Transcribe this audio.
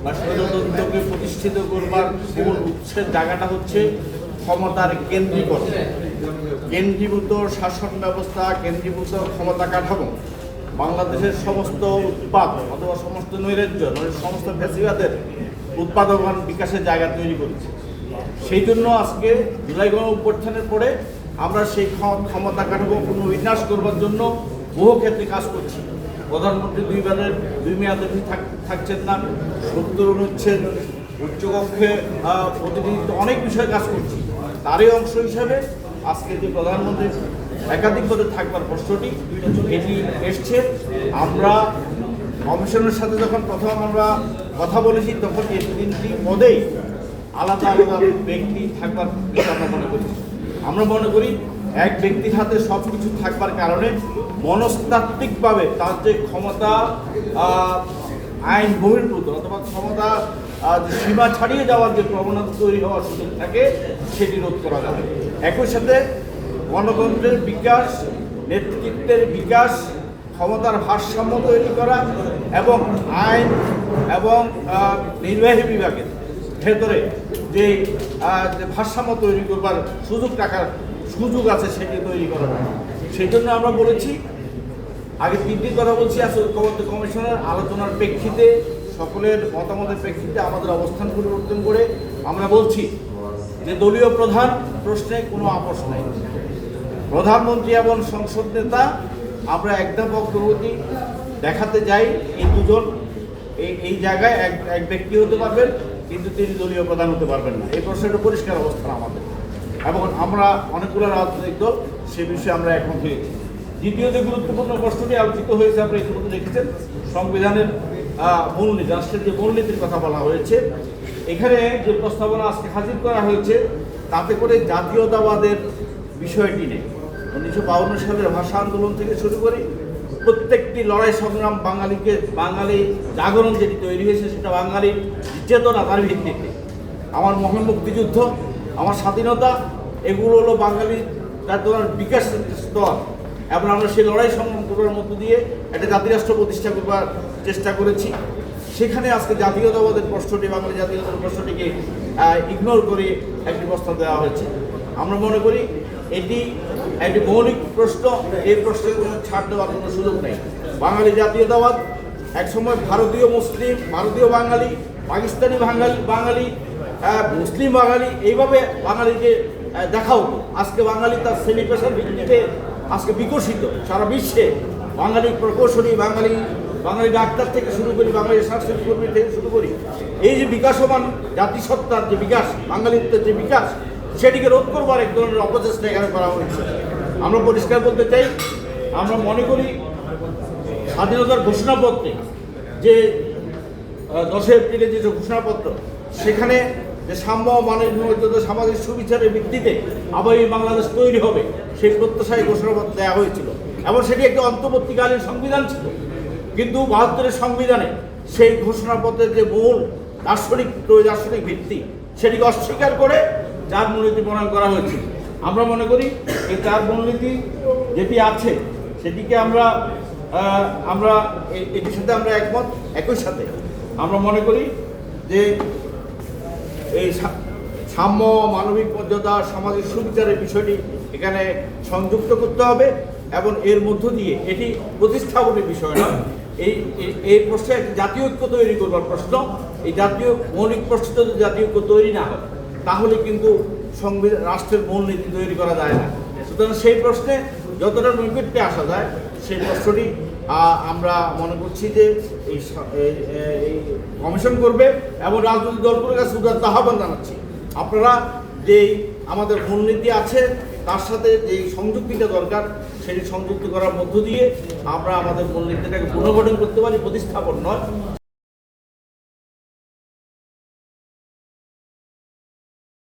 বা স্বৈরতন্ত্রকে প্রতিষ্ঠিত করবার মূল উৎসের জায়গাটা হচ্ছে ক্ষমতার কেন্দ্রীকরণ, কেন্দ্রীভূত শাসন ব্যবস্থা, কেন্দ্রীভূত ক্ষমতা কাঠামো বাংলাদেশের সমস্ত উৎপাদ অথবা সমস্ত নৈরাজ্য সমস্ত ফ্যাসিবাদের উৎপাদন বিকাশের জায়গা তৈরি করেছে। সেই জন্য আজকে জুলাই গণঅভ্যুত্থানের পরে আমরা সেই ক্ষমতা কাঠামো পুনর্বিন্যাস করবার জন্য বহু ক্ষেত্রে কাজ করছি। প্রধানমন্ত্রী দুই মেয়াদে থাকছেন না, 70 অনুচ্ছেদ, উচ্চকক্ষে প্রতিনিধিত্ব, অনেক বিষয়ে কাজ করছি। তারই অংশ হিসাবে আজকে যে প্রধানমন্ত্রী একাধিক পদে থাকবার প্রশ্নটি এটি এসছে। আমরা কমিশনের সাথে যখন প্রথম আমরা কথা বলেছি তখন এই 3টি পদেই আলাদা আলাদা ব্যক্তি থাকবার আমরা মনে করি। আমরা মনে করি এক ব্যক্তির হাতে সব কিছু থাকবার কারণে মনস্তাত্ত্বিকভাবে তার যে ক্ষমতা আইন বহির্ভূত অথবা ক্ষমতা সীমা ছাড়িয়ে যাওয়ার যে প্রবণতা তৈরি হওয়ার সুযোগ থাকে সেটি রোধ করা যাবে। একই সাথে গণতন্ত্রের বিকাশ, নেতৃত্বের বিকাশ, ক্ষমতার ভারসাম্য তৈরি করা এবং আইন এবং নির্বাহী বিভাগের ভেতরে যে ভারসাম্য তৈরি করবার সুযোগ আছে সেটি তৈরি করা যায়। সেই জন্য আমরা বলেছি, আগে 3টি কথা বলছি, আসলে ঐক্যবদ্ধ কমিশনের আলোচনার প্রেক্ষিতে, সকলের মতামতের প্রেক্ষিতে আমাদের অবস্থান পরিবর্তন করে আমরা বলছি যে দলীয় প্রধান প্রশ্নে কোনো আপোষ নাই। প্রধানমন্ত্রী এবং সংসদ নেতা আমরা একদম অগ্রগতি দেখাতে যাই, এই দুজন এই জায়গায় এক ব্যক্তি হতে পারবেন, কিন্তু তিনি দলীয় প্রধান হতে পারবেন না। এই প্রশ্নের পরিষ্কার অবস্থান আমাদের, এবং আমরা অনেকগুলো রাজনৈতিক দল সে বিষয়ে আমরা একমত হয়েছি। দ্বিতীয় যে গুরুত্বপূর্ণ প্রশ্নটি আলোচিত হয়েছে, আপনারা ইতিমধ্যে দেখেছেন, সংবিধানের মূলনীতি, রাষ্ট্রের যে মূলনীতির কথা বলা হয়েছে। এখানে যে প্রস্তাবনা আজকে হাজির করা হয়েছে তাতে করে জাতীয়তাবাদের বিষয়টি নেই। 1952 সালের ভাষা আন্দোলন থেকে শুরু করে প্রত্যেকটি লড়াই সংগ্রাম বাঙালি জাগরণ যেটি তৈরি হয়েছে সেটা বাঙালির চেতনা, তার ভিত্তিতে আমার মহান মুক্তিযুদ্ধ, আমার স্বাধীনতা, এগুলো হলো বাঙালির চেতনার বিকাশ স্তর। এবং আমরা সেই লড়াই সংগ্রাম করার মধ্য দিয়ে একটা জাতিরাষ্ট্র প্রতিষ্ঠা করবার চেষ্টা করেছি। সেখানে আজকে জাতীয়তাবাদের প্রশ্নটি, বাঙালি জাতীয়তাবাদের প্রশ্নটিকে ইগনোর করে একটি প্রস্তাব দেওয়া হয়েছে। আমরা মনে করি এটি একটি মৌলিক প্রশ্ন, এই প্রশ্নের কোনো ছাড় দেওয়ার কোনো সুযোগ নেই। বাঙালি জাতীয়তাবাদ একসময় ভারতীয় মুসলিম, ভারতীয় বাঙালি, পাকিস্তানি বাঙালি, মুসলিম বাঙালি, এইভাবে বাঙালিকে দেখা হতো। আজকে বাঙালি তার শ্রেণী পেশার ভিত্তিতে আজকে বিকশিত, সারা বিশ্বে বাঙালি প্রকৌশলী, বাঙালি ডাক্তার থেকে শুরু করি, বাঙালি সাংস্কৃতিক কর্মী থেকে শুরু করি, এই যে বিকাশমান জাতিসত্তার যে বিকাশ, বাঙালিত্বের যে বিকাশ, সেটিকে রোধ করবার এক ধরনের অপচেষ্টা এখানে করা হয়েছে। আমরা পরিষ্কার বলতে চাই, আমরা মনে করি স্বাধীনতার ঘোষণাপত্রে যে 10 এপ্রিলের যে ঘোষণাপত্র, সেখানে যে সাম্য, মানবিক মর্যাদা, সামাজিক সুবিচারের ভিত্তিতে আবার এই বাংলাদেশ তৈরি হবে সেই প্রত্যাশায় ঘোষণাপত্র দেওয়া হয়েছিল, এবং সেটি একটি অন্তর্বর্তীকালীন সংবিধান ছিল। কিন্তু 72-এর সংবিধানে সেই ঘোষণাপত্রের যে মূল দার্শনিক ভিত্তি, সেটিকে অস্বীকার করে যার মূলনীতি প্রণয়ন করা হয়েছে। আমরা মনে করি এই যার মূলনীতি যেটি আছে সেটিকে আমরা এটির সাথে আমরা একমত। একই সাথে আমরা মনে করি যে এই সাম্য, মানবিক মর্যাদা, সামাজিক সুবিচারের বিষয়টি এখানে সংযুক্ত করতে হবে, এবং এর মধ্য দিয়ে এটি প্রতিস্থাপনের বিষয় নয়। এই প্রশ্নে একটি জাতীয় ঐক্য তৈরি করবার প্রশ্ন। এই জাতীয় মৌলিক প্রশ্ন যদি জাতীয় ঐক্য তৈরি না হয় তাহলে কিন্তু রাষ্ট্রের মূলনীতি তৈরি করা যায় না। সুতরাং সেই প্রশ্নে যতটা নৈকট্যে আসা যায় সেই প্রশ্নটি আমরা মনে করছি যে এই কমিশন করবে, এবং রাজনৈতিক দলগুলোর কাছে উদাত্ত আহ্বান জানাচ্ছি, আপনারা যে আমাদের মূলনীতি আছে তার সাথে যে সংযুক্তিটা দরকার সেটি সংযুক্ত করার মধ্য দিয়ে আমরা আমাদের মূলনীতিটাকে পুনর্গঠন করতে পারি, প্রতিস্থাপন নয়।